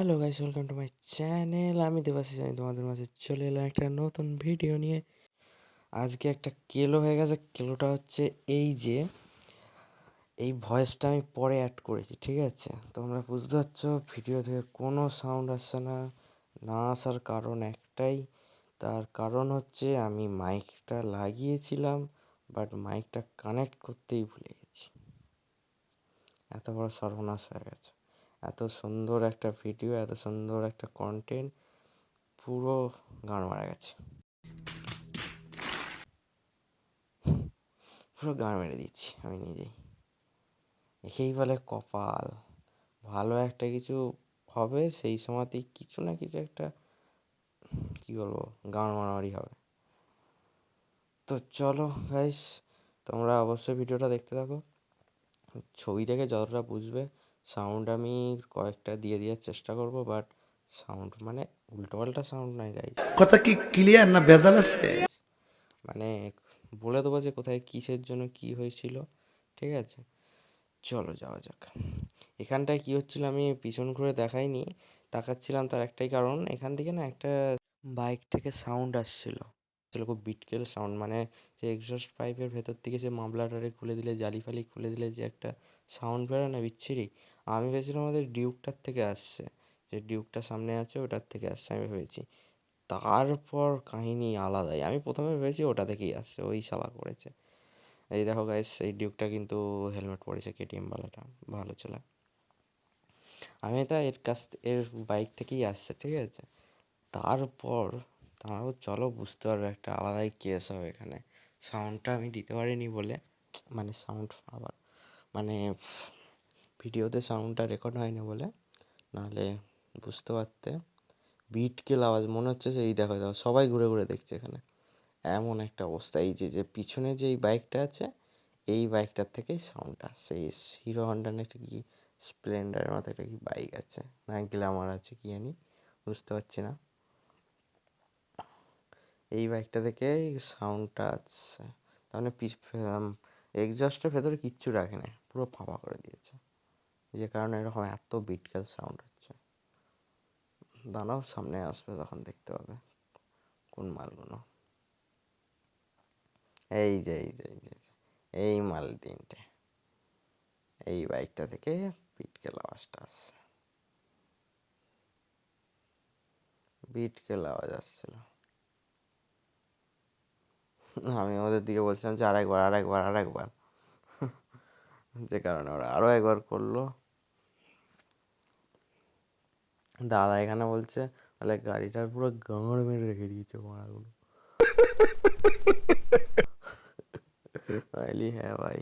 Hello guys, welcome to my channel. আমি দেবাশিস, আমি তোমাদের মাঝে চলে এলাম একটা নতুন ভিডিও নিয়ে। আজকে একটা কেলো হয়ে গেছে। কেলোটা হচ্ছে এই যে এই ভয়েসটা আমি পরে অ্যাড করেছি, ঠিক আছে? তোমরা বুঝতে পারছো ভিডিও থেকে কোনো সাউন্ড আসছে না। না আসার কারণ একটাই, তার কারণ হচ্ছে আমি মাইকটা লাগিয়েছিলাম বাট মাইকটা কানেক্ট করতেই ভুলে গেছি। এত বড় সর্বনাশ হয়ে গেছে। এত সুন্দর একটা ভিডিও, এত সুন্দর একটা কন্টেন্ট পুরো গান মারা গেছে, পুরো গান মেরে দিচ্ছি আমি নিজেই। একেই বলে কপাল। ভালো একটা কিছু হবে সেই সময়তেই কিছু না কিছু একটা, কী বলবো, গান মারামারি হবে। তো চলো গাইস, তোমরা অবশ্যই ভিডিওটা দেখতে থাকো। ছবি দেখে যতটা বুঝবে, সাউন্ড আমি কয়েকটা দিয়ে দেওয়ার চেষ্টা করবো, বাট সাউন্ড মানে উল্টোপাল্টা সাউন্ড নয় গাইস। কথা কি ক্লিয়ার না ভেজাল আছে? মানে বলে দেবো যে কোথায় কিসের জন্য কি হয়েছিল, ঠিক আছে? চলো যাওয়া যাক। এখানটায় কী হচ্ছিল আমি পিছন ঘুরে দেখাইনি, তাকাচ্ছিলাম। তার একটাই কারণ, এখান থেকে না একটা বাইক থেকে সাউন্ড আসছিল, খুব বিটকেল সাউন্ড। মানে যে এক্সস্ট পাইপের ভেতর থেকে যে মামলাটারে খুলে দিলে, জালি ফালি খুলে দিলে যে একটা সাউন্ড বেরোয় না বিচ্ছিরি, আমি ভেবেছিলাম আমাদের ডিউকটার থেকে আসছে, যে ডিউকটা সামনে আছে ওটার থেকে আসছে আমি ভেবেছি। তারপর কাহিনী আলাদাই। আমি প্রথমে ভেবেছি ওটা থেকেই আসছে, ওই শালা করেছে। এই দেখো গাইস, এই ডিউকটা কিন্তু হেলমেট পরেছে, কেটিএম বালাটা ভালো ছেলে। আমি এটা এর বাইক থেকেই আসছে, ঠিক আছে? তারপর চলো বুঝতে পারবে, একটা আলাদাই কেস হবে এখানে। সাউন্ডটা আমি দিতে পারিনি বলে, মানে সাউন্ড আবার মানে ভিডিওতে সাউন্ডটা রেকর্ড হয়নি বলে, নাহলে বুঝতে পারতে। বিটকেল আওয়াজ মনে হচ্ছে যে, এই দেখো দেখো সবাই ঘুরে ঘুরে দেখছে এখানে, এমন একটা অবস্থা। এই যে যে পিছনে যে এই বাইকটা আছে, এই বাইকটার থেকেই সাউন্ড আসছে। এই হিরো হন্ডার একটা কি স্প্লেন্ডারের মতো একটা কি বাইক আছে, না গ্ল্যামার আছে কি জানি, বুঝতে পারছি না। এই বাইকটা থেকে সাউন্ডটা আসছে। তার মানে এক্সস্টের ভেতরে কিচ্ছু রাখে না, পুরো ফাঁপা করে দিয়েছে, যে কারণে এরকম এত বিটকেল সাউন্ড হচ্ছে। দাঁড়াও, সামনে আসবে তখন দেখতে পাবে কোন মালগুলো। এই যে এই যে এই যে এই যে, এই মাল তিনটে, এই বাইকটা থেকে বিটকেল আওয়াজটা আসছে, বিটকেল আওয়াজ আসছিল। আমি ওদের দিকে বলছিলাম যে আরেকবার আরেকবার আরেকবার, যে কারণে ওরা আরও একবার করলো। দাদা এখানে বলছে, তাহলে গাড়িটার পুরো গাঁড় মেরে রেখে দিয়েছে মারাগুলো। আইলি হ্যাঁ ভাই।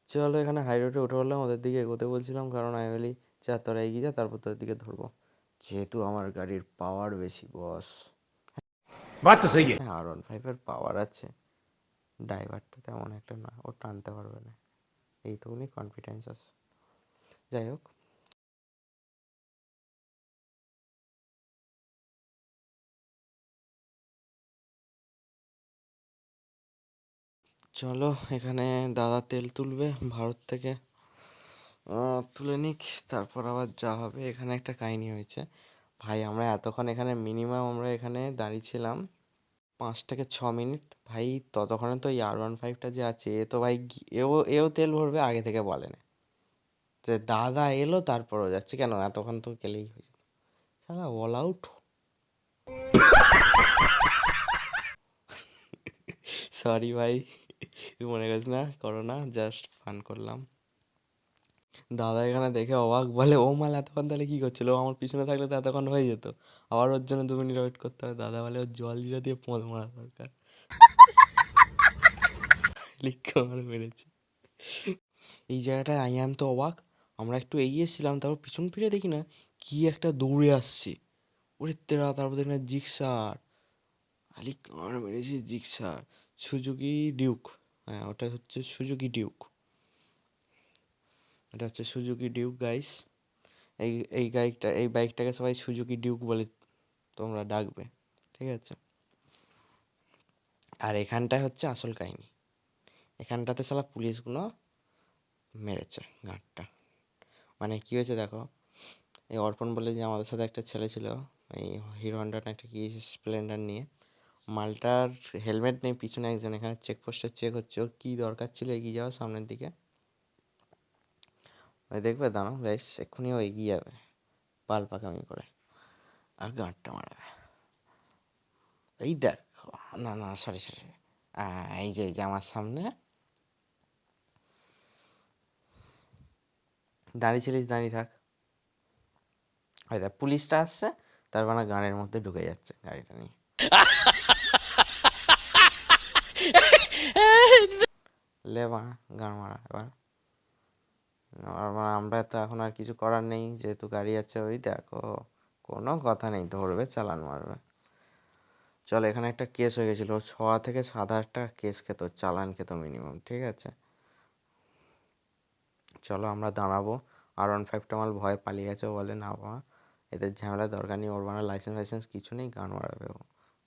চলো এখানে হাই রোডে উঠে পড়লাম, ওদের দিকে এগোতে বলছিলাম, কারণ আমি বলি যা তোরা এগিয়ে যা, তারপর তোদের দিকে ধরবো, যেহেতু আমার গাড়ির পাওয়ার বেশি বস। বাত তো সহি হ্যাঁ, R15-এর পাওয়ার আছে, ড্রাইভারটা তেমন একটা না, ও টানতে পারবে না, এইটুকুনি কনফিডেন্স আছে। যাই হোক, চলো এখানে দাদা তেল তুলবে ভারত থেকে, তুলে নিক, তারপর আবার যা হবে। এখানে একটা কাহিনী হয়েছে ভাই, আমরা এতক্ষণ এখানে মিনিমাম আমরা এখানে দাঁড়িয়েছিলাম 5 থেকে 6 মিনিট ভাই। ততক্ষণে তো এই R15টা যে আছে, এ তো ভাই এও তেল ভরবে আগে থেকে বলে না, যে দাদা এলো তারপরও যাচ্ছে। কেন এতক্ষণ তো গেলেই হয়ে যেত, সালা অল আউট। সরি ভাই, মনে করিস না, করো না, জাস্ট ফান করলাম। দাদা এখানে দেখে অবাক, বলে ও মাল এতক্ষণ তাহলে কী করছিল? ও আমার পিছনে থাকলে তো এতক্ষণ হয়ে যেত, আবার ওর জন্য 2 মিনিট ওয়েট করতে হবে। দাদা বলে ওর জল জিরা দিয়ে পোঁদ মারা দরকার। লিখে আমার মেরেছে। এই জায়গাটায় আই অ্যাম তো অবাক। আমরা একটু এগিয়েছিলাম, তারপর পিছন ফিরে দেখি না কি একটা দৌড়ে আসছে, ওরে তেরা! তারপর দেখি না জিক্সার, আলি কার মেরেছে জিক্সার, সুজুকি ডিউক। হ্যাঁ, ওটা হচ্ছে সুজুকি ডিউক, এটা হচ্ছে সুজুকি ডিউক গাইস। এই এই বাইকটাকে সবাই সুজুকি ডিউক বলে তোমরা ডাকবে, ঠিক আছে? আর এখানটায় হচ্ছে আসল কাহিনী, এখানটাতে শালা পুলিশগুলো মেরেছে গাঁটটা। মানে কী হয়েছে দেখো, এই অর্পণ বলে যে আমাদের সাথে একটা ছেলে ছিল, এই হিরো হন্ডা না একটা কি স্প্লেন্ডার নিয়ে, মালটার হেলমেট নেই, পিছনে একজন, এখানে চেকপোস্টে চেক হচ্ছে, ওর কী দরকার ছিল এগিয়ে যাওয়া সামনের দিকে, ওই দেখবে দাঁড়াও গাইস, এক্ষুনি ও এগিয়ে যাবে পাল পাকামি করে আর গাঁটটা মারাবে। এই দেখো, না না সরি সরি, এই যে আমার সামনে দাঁড়িয়েছিলিস, দাঁড়িয়ে থাক। ওই দেখ পুলিশটা আসছে, তার মানে গানের মধ্যে ঢুকে যাচ্ছে গাড়িটা নিয়ে। লে বানা গান মারা এবার। আমরা তো এখন আর কিছু করার নেই, যেহেতু গাড়ি আছে, ওই দেখো কোনো কথা নেই, ধরবে চালান মারবে। চলো, এখানে একটা কেস হয়ে গেছিলো, 6 থেকে 7 হাজার টাকা কেস খেত, চালান খেত মিনিমাম, ঠিক আছে। চলো আমরা দাঁড়াবো, R15টা মাল ভয় পালিয়ে গেছে, ও বলে না বাবা এদের ঝামেলার দরকার নেই, ওর মানে লাইসেন্স ফাইসেন্স কিছু নেই, গান মারাবে ও,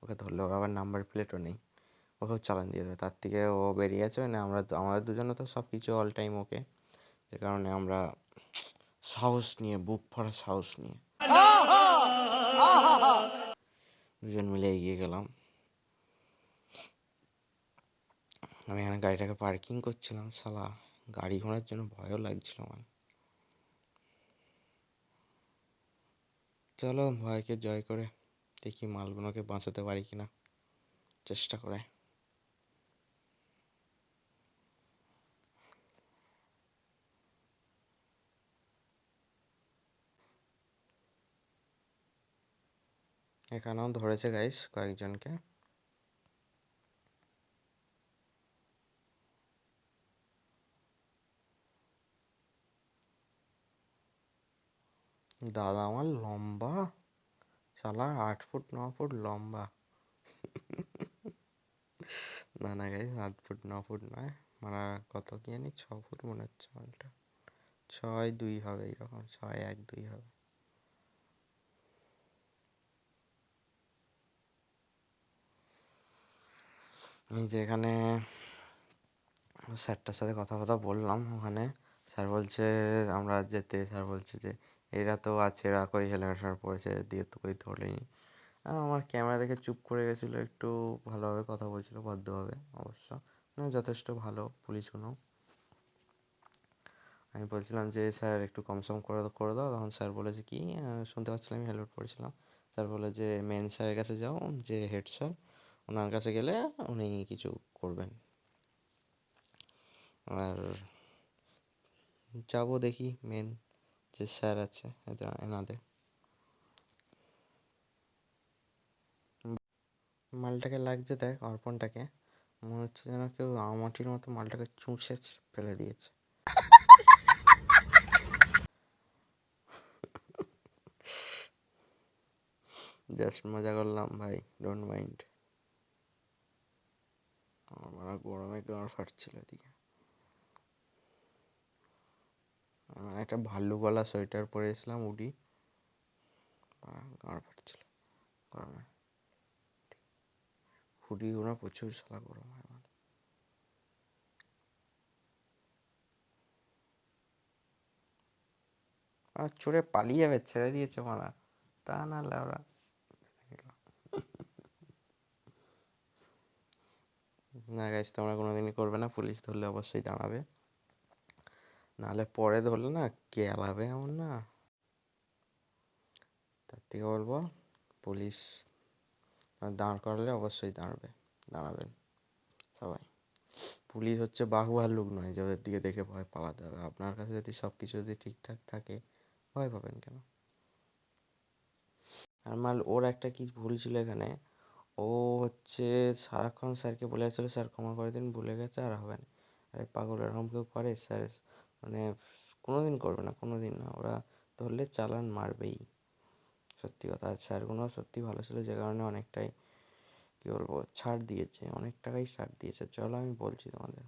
ওকে ধরলে ওর আবার নাম্বার প্লেটও নেই, ওকেও চালান দিয়ে দেবে, তার থেকে ও বেরিয়ে গেছে। না আমাদের দুজনে তো সব কিছু অল টাইম ওকে, যে কারণে আমরা সাহস নিয়ে, বুক ভরা সাহস নিয়ে দুজন মিলে এগিয়ে গেলাম। আমি এখানে গাড়িটাকে পার্কিং করছিলাম, শালা গাড়ি ঘোড়ার জন্য ভয়ও লাগছিল আমার। চলো ভয়কে জয় করে দেখি মালগুলোকে বাঁচাতে পারি কিনা, চেষ্টা করে। এখানেও ধরেছে গাইস কয়েকজনকে। দাদা আমার লম্বা, শালা 8 ফুট 9 ফুট লম্বা। না না গাইস, 8 ফুট 9 ফুট নয়, মানে কত কি জানি, 6 ফুট মনে হচ্ছে মালটা, 6-2 হবে, এইরকম 6-1-2 হবে। এই যে এখানে স্যারটার সাথে কথা কথা বললাম ওখানে, স্যার বলছে আমরা যেতে, স্যার বলছে যে এরা তো আছে, এরা কই হেলমেট পড়েছে দিয়ে তো কই ধরলেনি। আমার ক্যামেরা দেখে চুপ করে গেছিলো, একটু ভালোভাবে কথা বলছিল, ভদ্রভাবে অবশ্য, মানে যথেষ্ট ভালো পুলিশগুলো। আমি বলছিলাম যে স্যার একটু কম সম করে করে দাও, তখন স্যার বলেছে কি, শুনতে পাচ্ছিলাম আমি হেলমেট পরেছিলাম, স্যার বলে যে মেন স্যারের কাছে যাও, যে হেড স্যার, ওনার কাছে গেলে উনি কিছু করবেন। আর যাবো দেখি মেন যে স্যার আছে এনাদের। মালটাকে লাগছে দেখ, অর্পণটাকে মনে হচ্ছে যেন কেউ আমাটির মতো মালটাকে চুষে ফেলে দিয়েছে। জাস্ট মজা করলাম ভাই, ডোন্ট মাইন্ড। আমার গরমে গাঁড় ফাটছিল এদিকে, একটা ভাল্লু গলা সোয়েটার পরে এসেছিলাম উডি, গাঁড় ফাটছিল গরমে, হুডিগুলো প্রচুর শালা গরম হয় আমার। আর চড়ে পালিয়ে যাবে, ছেড়ে দিয়েছে মারা, তা না ওরা। না গাইজ, তোমরা কোনোদিনই করবে না, পুলিশ ধরলে অবশ্যই দাঁড়াবে, নাহলে পরে ধরলে না কে আলাবে এমন না। তার থেকে বলবো পুলিশ দাঁড় করালে অবশ্যই দাঁড়াবেন সবাই। পুলিশ হচ্ছে বাঘ ভাল্লুক নয় যে ওদের দিকে দেখে ভয় পালাতে হবে। আপনার কাছে যদি সব কিছু যদি ঠিকঠাক থাকে, ভয় পাবেন কেন? আর মাল ওর একটা কি ভুল ছিল এখানে, ও হচ্ছে সারাক্ষণ স্যারকে বলে যাচ্ছিলো স্যার ক্ষমা করে দিন, ভুলে গেছে আর হবে না। আরে পাগল, এরকম কেউ করে? স্যার মানে কোনো দিন করবে না, কোনো দিন না, ওরা ধরলে চালান মারবেই, সত্যি কথা। আর স্যারগুলো সত্যি ভালো ছিল, যে কারণে অনেকটাই কী বলবো ছাড় দিয়েছে, অনেক টাকাই ছাড় দিয়েছে। চলো আমি বলছি তোমাদের,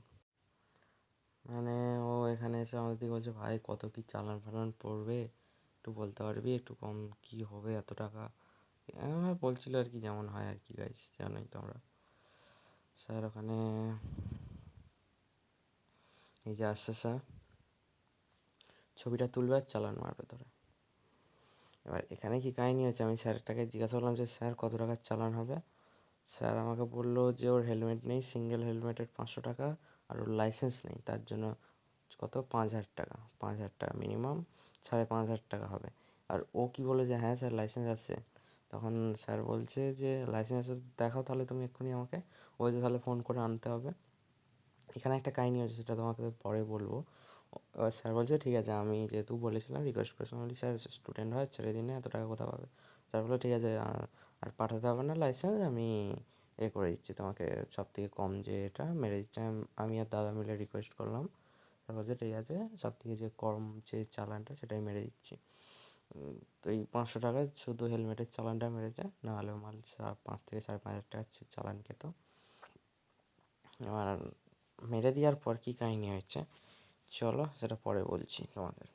মানে ও এখানে এসে আমাদের দিকে বলছে ভাই কত কি চালান ফালান পড়বে, একটু বলতে পারবি, একটু কম কি হবে এত টাকা, আমার বলছিল আর কি, যেমন হয় আর কি গাইস, জানোই তোমরা। স্যার ওখানে এই যে আসছে স্যার, ছবিটা তুলবে আর চালান মারবে ধরে। এবার এখানে কি কাহিনি হচ্ছে, আমি স্যারটাকে জিজ্ঞাসা করলাম যে স্যার কত টাকার চালান হবে। স্যার আমাকে বললো যে ওর হেলমেট নেই, সিঙ্গেল হেলমেটের 500 টাকা, আর ওর লাইসেন্স নেই, তার জন্য কত 5,000 টাকা, 5,000 টাকা মিনিমাম, 5,500 টাকা হবে। আর ও কি বলে যে হ্যাঁ স্যার লাইসেন্স আছে। তখন স্যার বলছে যে লাইসেন্স আছে দেখাও তাহলে তুমি এক্ষুনি আমাকে। ওই যে তাহলে ফোন করে আনতে হবে। এখানে একটা কাহিনি হচ্ছে, সেটা তোমাকে পরে বলবো। এবার স্যার বলছে ঠিক আছে, আমি যেহেতু বলেছিলাম রিকোয়েস্ট করেছিলাম, বলি স্যার স্টুডেন্ট হয় ছেড়ে দিন, এত টাকা কোথা পাবে। স্যার বললো ঠিক আছে, আর পাঠাতে হবে না লাইসেন্স, আমি করে দিচ্ছি তোমাকে, সব থেকে কম যে এটা মেরে দিচ্ছি। আমি আর দাদা মিলে রিকোয়েস্ট করলাম। স্যার বলছে ঠিক আছে, সব থেকে যে কম যে চালানটা সেটাই মেরে দিচ্ছি। তো এই 500 টাকায় শুধু হেলমেটের চালানটা মেরেছে, নাহলে মাল 5 থেকে 5,500 টাকার চালান খেত। এবার মেরে দেওয়ার পর কী কাহিনি হয়েছে চলো সেটা পরে বলছি তোমাদের।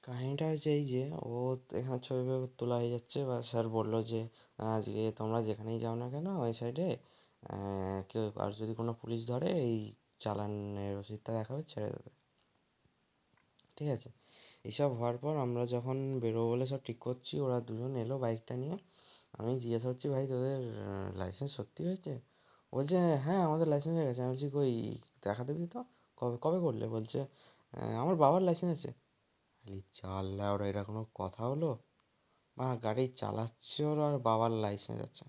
কাহিনিটা হচ্ছে এই যে, ও এখানে ছবি তোলা হয়ে যাচ্ছে, বা স্যার বললো যে আজকে তোমরা যেখানেই যাও না কেন ওই সাইডে কেউ আর যদি কোনো পুলিশ ধরে এই চালানের রসিদটা দেখাবে, ছেড়ে দেবে। ঠিক আছে, এইসব হওয়ার পর আমরা যখন বেরোবো বলে সব ঠিক করছি, ওরা দুজন এলো বাইকটা নিয়ে। আমি জিজ্ঞাসা করছি ভাই তোদের লাইসেন্স সত্যি হয়েছে? বলছে হ্যাঁ আমাদের লাইসেন্স হয়ে গেছে। আমি বলছি কই দেখা দিবি তো, কবে কবে করলে? বলছে আমার বাবার লাইসেন্স আছে। খালি চাল্লা, ওরা এটা কোনো কথা হলো? বা গাড়ি চালাচ্ছে ওর আর বাবার লাইসেন্স আছে,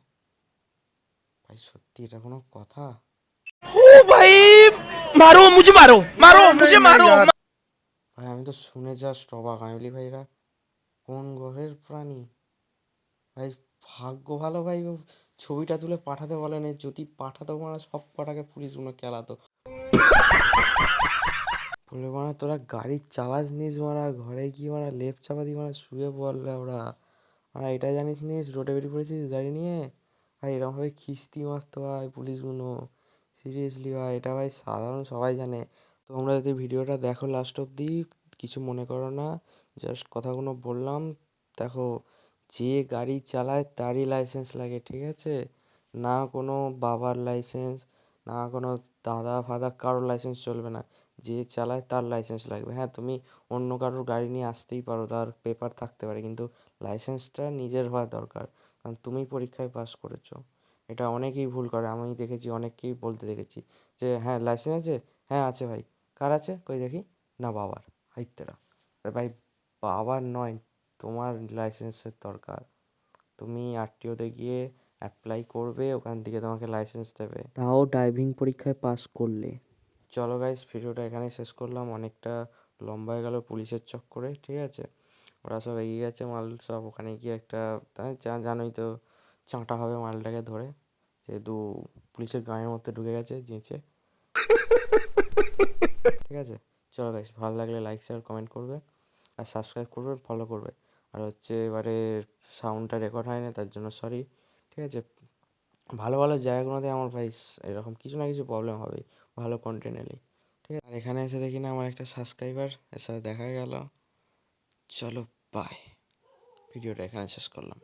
ভাই সত্যি এটা কোনো কথা? ओ भाई मारो मुझे मारो मारो मुझे मारो ভাই আমি তো শুনে জাস্ট অবাক। আমি বলি ভাই এরা কোন গ্রহের প্রাণী? ভাই ভাগ্য ভালো ভাই, ও ছবিটা তুলে পাঠাতে বলেনি, যদি পাঠাতো মানে সব কটাকে পুলিশগুলো খেলাতো। বলে মানে তোরা গাড়ি চালাস নিস, মারা ঘরে গিয়ে মানে লেপ চাপা দিয়ে মানে শুয়ে পড়লে ওরা, মানে এটা জানিস নিস রোডে বেরিয়ে পড়েছিস গাড়ি নিয়ে। ভাই এরকমভাবে খিস্তি মারতো ভাই পুলিশগুলো, সিরিয়াসলি ভাই, এটা ভাই সাধারণ সবাই জানে। তোমরা যদি ভিডিওটা দেখো লাস্ট অবধি, কিছু মনে করো না, জাস্ট কথাগুলো বললাম। দেখো, যে গাড়ি চালায় তারই লাইসেন্স লাগে, ঠিক আছে? না কোনো বাবার লাইসেন্স, না কোনো দাদা ফাদা কারোর লাইসেন্স চলবে না। যে চালায় তার লাইসেন্স লাগবে। হ্যাঁ তুমি অন্য কারোর গাড়ি নিয়ে আসতেই পারো, তার পেপার থাকতে পারে, কিন্তু লাইসেন্সটা নিজের হওয়া দরকার, কারণ তুমি পরীক্ষায় পাস করেছো। এটা অনেকেই ভুল করে, আমি দেখেছি, অনেককেই বলতে দেখেছি যে হ্যাঁ লাইসেন্স আছে, হ্যাঁ আছে ভাই, কার আছে কই দেখি, না বাবার। হাইতেরা, আরে ভাই বাবার নয়, তোমার লাইসেন্সের দরকার। তুমি আরটিওতে গিয়ে অ্যাপ্লাই করবে, ওখান থেকে তোমাকে লাইসেন্স দেবে, তাও ড্রাইভিং পরীক্ষায় পাস করলে। চলো গাইস, ভিডিওটা এখানেই শেষ করলাম, অনেকটা লম্বা হয়ে গেল পুলিশের চক্করে, ঠিক আছে? ওরা সব এগিয়ে গেছে, মাল সব ওখানে গিয়ে একটা, জানোই তো, চাঁটা হবে মালটাকে ধরে, যেহেতু পুলিশের গায়ের মধ্যে ঢুকে গেছে যেচে। ঠিক আছে, চলো গাইস, ভালো লাগলে লাইক শেয়ার কমেন্ট করবে, আর সাবস্ক্রাইব করবে, ফলো করবে। আর হচ্ছে এবারে সাউন্ডটা রেকর্ড হয় না, তার জন্য সরি। ঠিক আছে, ভালো ভালো জায়গাগুলোতে আমার ভাই এরকম কিছু না কিছু প্রবলেম হবেই, ভালো কন্টেন্ট এলেই। ঠিক আছে, আর এখানে এসে দেখি না আমার একটা সাবস্ক্রাইবার, এর সাথে দেখা গেল। চলো বাই, ভিডিওটা এখানে শেষ করলাম।